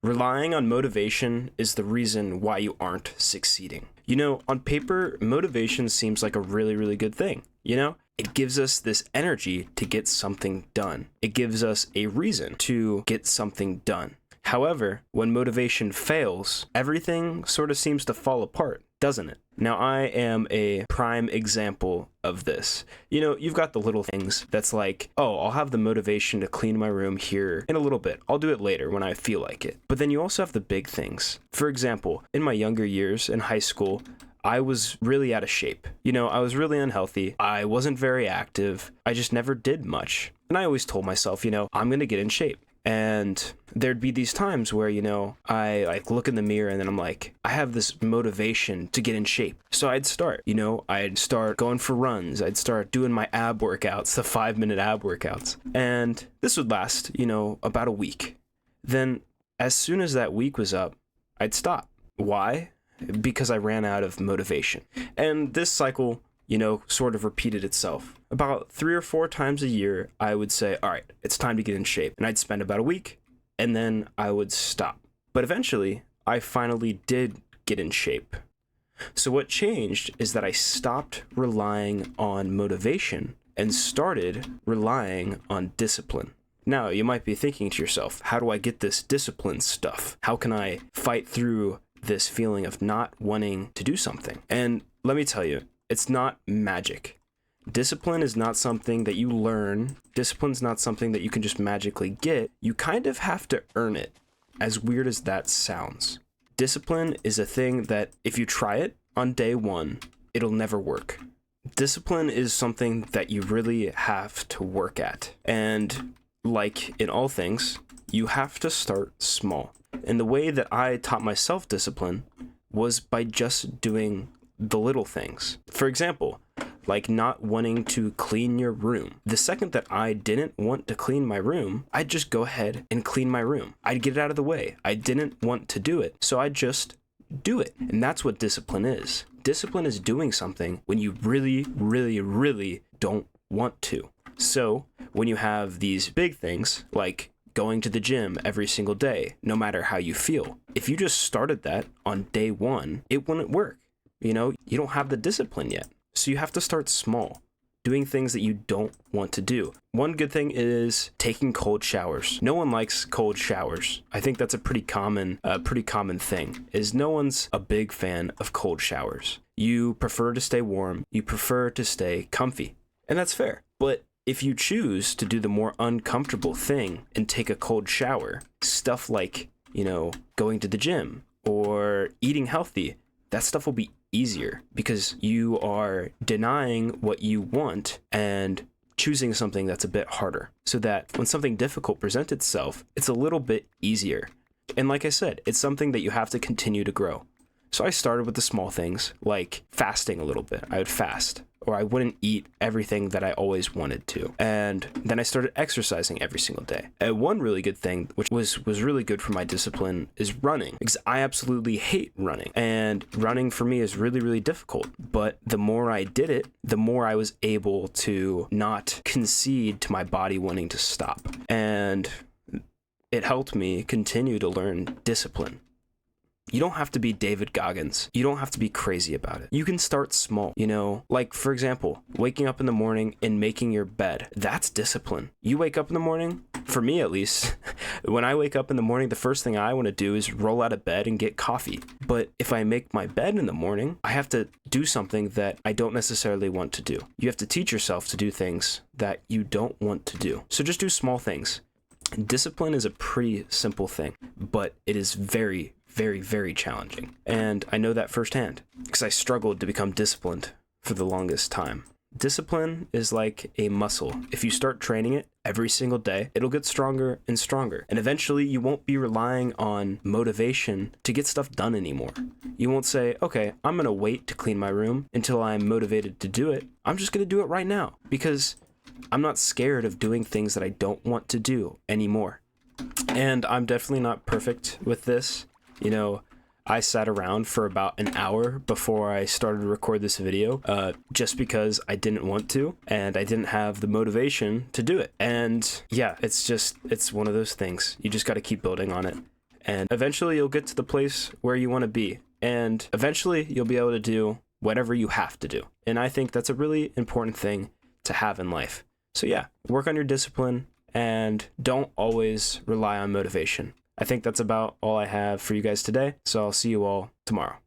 Relying on motivation is the reason why you aren't succeeding. On paper, motivation seems like a really, really good thing. It gives us this energy to get something done. It gives us a reason to get something done. However, when motivation fails, everything sort of seems to fall apart, doesn't it? Now, I am a prime example of this. You've got the little things that's like, oh, I'll have the motivation to clean my room here in a little bit. I'll do it later when I feel like it. But then you also have the big things. For example, in my younger years in high school, I was really out of shape. I was really unhealthy. I wasn't very active. I just never did much. And I always told myself, I'm going to get in shape. And there'd be these times where, I look in the mirror and then I'm like, I have this motivation to get in shape. So I'd start going for runs. I'd start doing my ab workouts, the 5-minute ab workouts. And this would last, about a week. Then as soon as that week was up, I'd stop. Why? Because I ran out of motivation. And this cycle, sort of repeated itself. About 3 or 4 times a year, I would say, all right, it's time to get in shape. And I'd spend about a week, and then I would stop. But eventually, I finally did get in shape. So what changed is that I stopped relying on motivation and started relying on discipline. Now, you might be thinking to yourself, how do I get this discipline stuff? How can I fight through this feeling of not wanting to do something? And let me tell you, it's not magic. Discipline is not something that you learn. Discipline's not something that you can just magically get. You kind of have to earn it, as weird as that sounds. Discipline is a thing that if you try it on day one, it'll never work. Discipline is something that you really have to work at. And like in all things, you have to start small. And the way that I taught myself discipline was by just doing the little things. For example, like not wanting to clean your room. The second that I didn't want to clean my room, I'd just go ahead and clean my room. I'd get it out of the way. I didn't want to do it, so I'd just do it. And that's what discipline is. Discipline is doing something when you really, really, really don't want to. So when you have these big things, like going to the gym every single day, no matter how you feel, if you just started that on day one, it wouldn't work. You don't have the discipline yet. So you have to start small, doing things that you don't want to do. One good thing is taking cold showers. No one likes cold showers. I think that's a pretty common thing, is no one's a big fan of cold showers. You prefer to stay warm. You prefer to stay comfy. And that's fair. But if you choose to do the more uncomfortable thing and take a cold shower, stuff like, going to the gym or eating healthy, that stuff will be easier because you are denying what you want and choosing something that's a bit harder, so that when something difficult presents itself, it's a little bit easier. And like I said, it's something that you have to continue to grow. So I started with the small things, like fasting a little bit. I would fast, or I wouldn't eat everything that I always wanted to. And then I started exercising every single day. And one really good thing, which was really good for my discipline, is running, because I absolutely hate running. And running for me is really, really difficult. But the more I did it, the more I was able to not concede to my body wanting to stop. And it helped me continue to learn discipline. You don't have to be David Goggins. You don't have to be crazy about it. You can start small, like, for example, waking up in the morning and making your bed. That's discipline. You wake up in the morning, for me at least, when I wake up in the morning, the first thing I want to do is roll out of bed and get coffee. But if I make my bed in the morning, I have to do something that I don't necessarily want to do. You have to teach yourself to do things that you don't want to do. So just do small things. Discipline is a pretty simple thing, but it is very, very, very challenging. And I know that firsthand because I struggled to become disciplined for the longest time. Discipline is like a muscle. If you start training it every single day, it'll get stronger and stronger. And eventually you won't be relying on motivation to get stuff done anymore. You won't say, okay, I'm going to wait to clean my room until I'm motivated to do it. I'm just going to do it right now because I'm not scared of doing things that I don't want to do anymore. And I'm definitely not perfect with this. I sat around for about an hour before I started to record this video, just because I didn't want to, and I didn't have the motivation to do it. And yeah, it's one of those things. You just got to keep building on it. And eventually you'll get to the place where you want to be. And eventually you'll be able to do whatever you have to do. And I think that's a really important thing to have in life. So yeah, work on your discipline and don't always rely on motivation. I think that's about all I have for you guys today. So I'll see you all tomorrow.